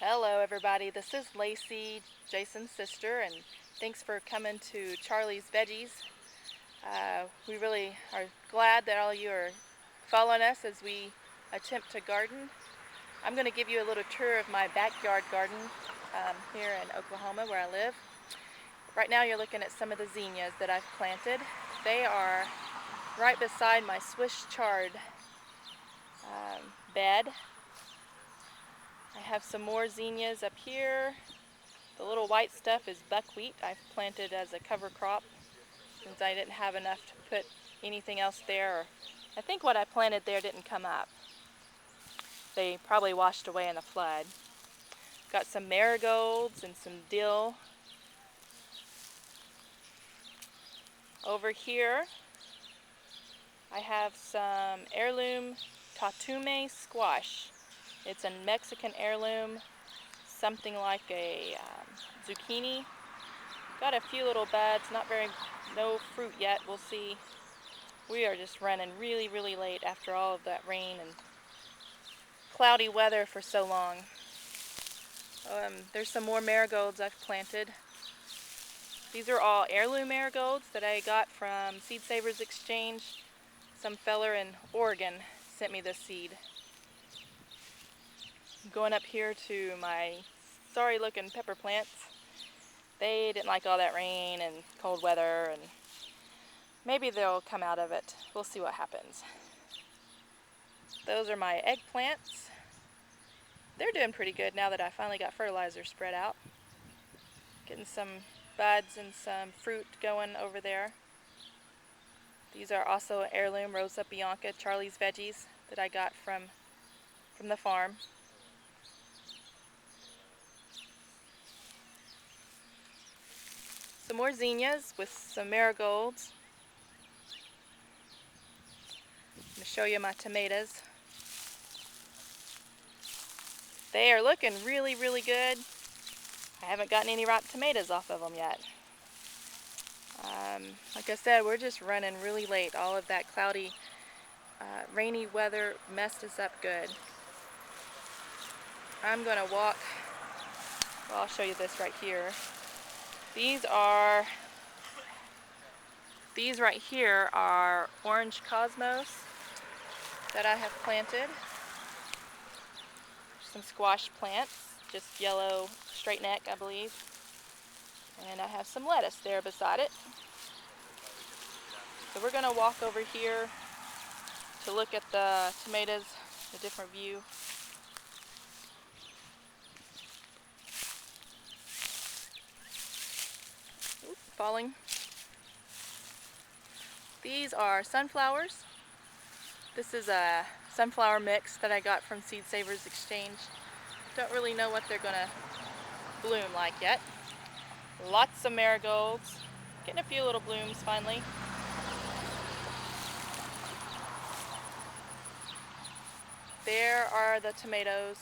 Hello everybody, this is Lacey, Jason's sister, and thanks for coming to Charlie's Veggies. We really are glad that all of you are following us as we attempt to garden. I'm going to give you a little tour of my backyard garden here in Oklahoma where I live. Right now you're looking at some of the zinnias that I've planted. They are right beside my Swiss chard bed. I have some more zinnias up here. The little white stuff is buckwheat I've planted as a cover crop since I didn't have enough to put anything else there. I think what I planted there didn't come up. They probably washed away in the flood. Got some marigolds and some dill. Over here I have some heirloom tatume squash. It's a Mexican heirloom, something like a zucchini. Got a few little buds, no fruit yet, we'll see. We are just running really late after all of that rain and cloudy weather for so long. There's some more marigolds I've planted. These are all heirloom marigolds that I got from Seed Savers Exchange. Some feller in Oregon sent me this seed. Going up here to my sorry looking pepper plants. They didn't like all that rain and cold weather, and maybe they'll come out of it. We'll see what happens. Those are my eggplants. They're doing pretty good now that I finally got fertilizer spread out. Getting some buds and some fruit going over there. These are also heirloom Rosa Bianca Charlie's Veggies that I got from the farm. Some more zinnias with some marigolds. I'm going to show you my tomatoes. They are looking really good. I haven't gotten any ripe tomatoes off of them yet. Like I said, we're just running really late. All of that cloudy, rainy weather messed us up good. I'm going to walk, well, I'll show you this right here. These right here are orange cosmos that I have planted. Some squash plants, just yellow straight neck, I believe. And I have some lettuce there beside it. So we're going to walk over here to look at the tomatoes, a different view. Oops, falling. These are sunflowers. This is a sunflower mix that I got from Seed Savers Exchange. Don't really know what they're going to bloom like yet. Lots of marigolds. Getting a few little blooms finally. There are the tomatoes.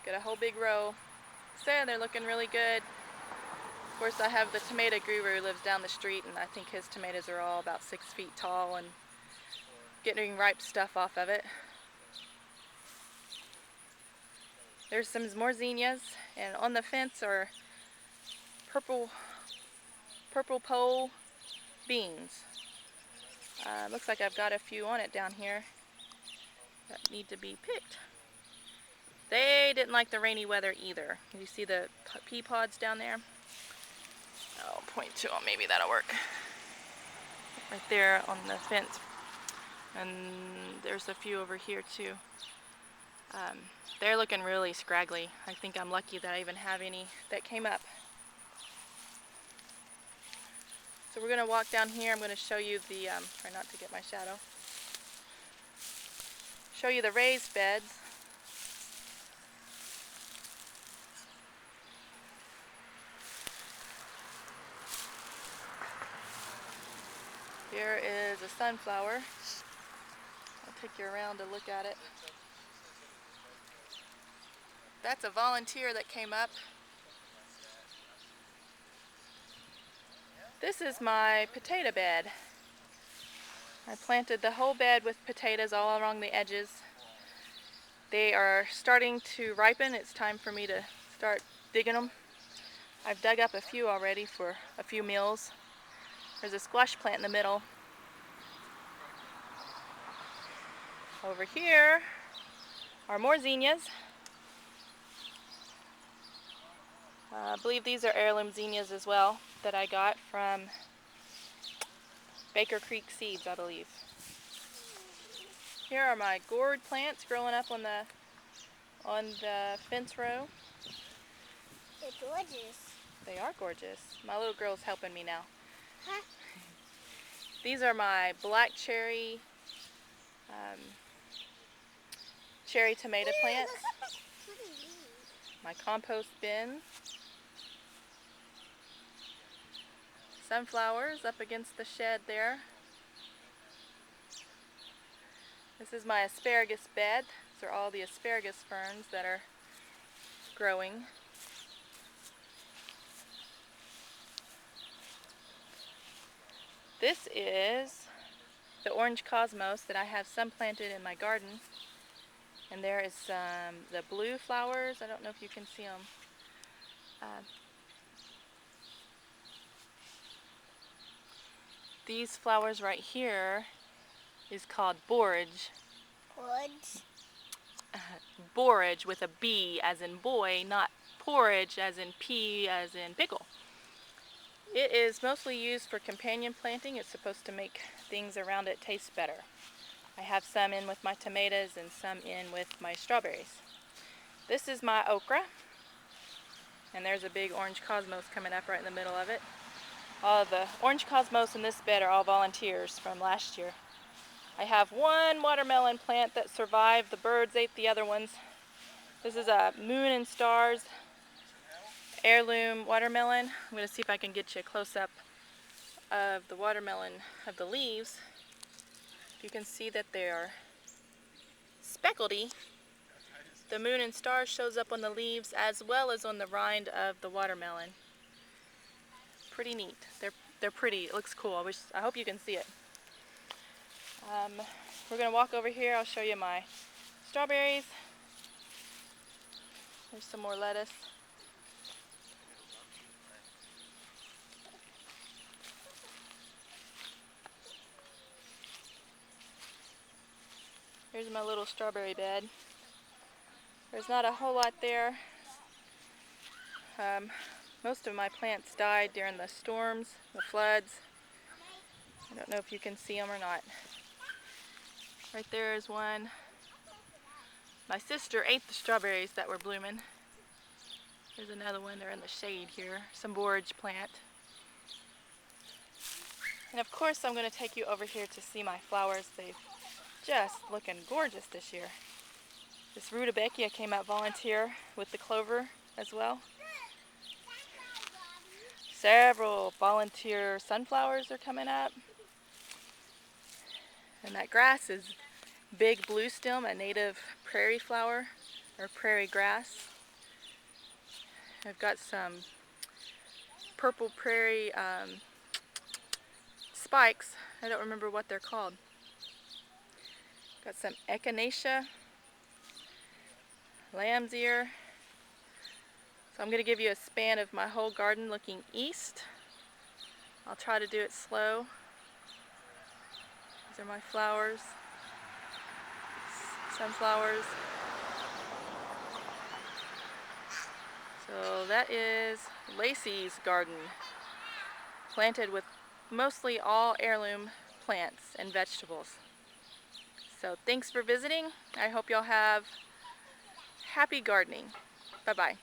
Got a whole big row. So they're looking really good. Of course, I have the tomato guru who lives down the street, and I think his tomatoes are all about 6 feet tall and getting ripe stuff off of it. There's some more zinnias, and on the fence are purple pole beans. Looks like I've got a few on it down here that need to be picked. They didn't like the rainy weather either. You see the pea pods down there? I'll point to them, maybe that'll work. Right there on the fence. And there's a few over here too. They're looking really scraggly. I think I'm lucky that I even have any that came up. So we're going to walk down here. I'm going to show you the, try not to get my shadow. Show you the raised beds. Here is a sunflower. I'll take you around to look at it. That's a volunteer that came up. This is my potato bed. I planted the whole bed with potatoes all along the edges. They are starting to ripen. It's time for me to start digging them. I've dug up a few already for a few meals. There's a squash plant in the middle. Over here are more zinnias. I believe these are heirloom zinnias as well that I got from Baker Creek Seeds, I believe. Here are my gourd plants growing up on the fence row. They're gorgeous. They are gorgeous. My little girl's helping me now. Huh? These are my black cherry cherry tomato plants. My compost bin. Sunflowers up against the shed there. This is my asparagus bed. These are all the asparagus ferns that are growing. This is the orange cosmos that I have some planted in my garden. And there is the blue flowers. I don't know if you can see them. These flowers right here is called borage. Gorge. Borage with a B as in boy, not porridge as in pea as in pickle. It is mostly used for companion planting. It's supposed to make things around it taste better. I have some in with my tomatoes and some in with my strawberries. This is my okra, and there's a big orange cosmos coming up right in the middle of it. All of the orange cosmos in this bed are all volunteers from last year. I have one watermelon plant that survived. The birds ate the other ones. This is a Moon and Stars heirloom watermelon. I'm going to see if I can get you a close-up of the watermelon, of the leaves. You can see that they are speckledy. The Moon and Stars shows up on the leaves as well as on the rind of the watermelon. Pretty neat. They're pretty. It looks cool. I hope you can see it. We're going to walk over here. I'll show you my strawberries. There's some more lettuce. Here's my little strawberry bed. There's not a whole lot there. Most of my plants died during the storms, the floods. I don't know if you can see them or not. Right there is one. My sister ate the strawberries that were blooming. There's another one. They're in the shade here. Some borage plant. And of course I'm going to take you over here to see my flowers. They've just looking gorgeous this year. This rudbeckia came out volunteer with the clover as well. Several volunteer sunflowers are coming up. And that grass is big blue stem, a native prairie flower or prairie grass. I've got some purple prairie spikes. I don't remember what they're called. Got some echinacea, lamb's ear. So I'm going to give you a span of my whole garden looking east. I'll try to do it slow. These are my flowers, sunflowers. So that is Lacey's garden, planted with mostly all heirloom plants and vegetables. So thanks for visiting. I hope y'all have happy gardening. Bye-bye.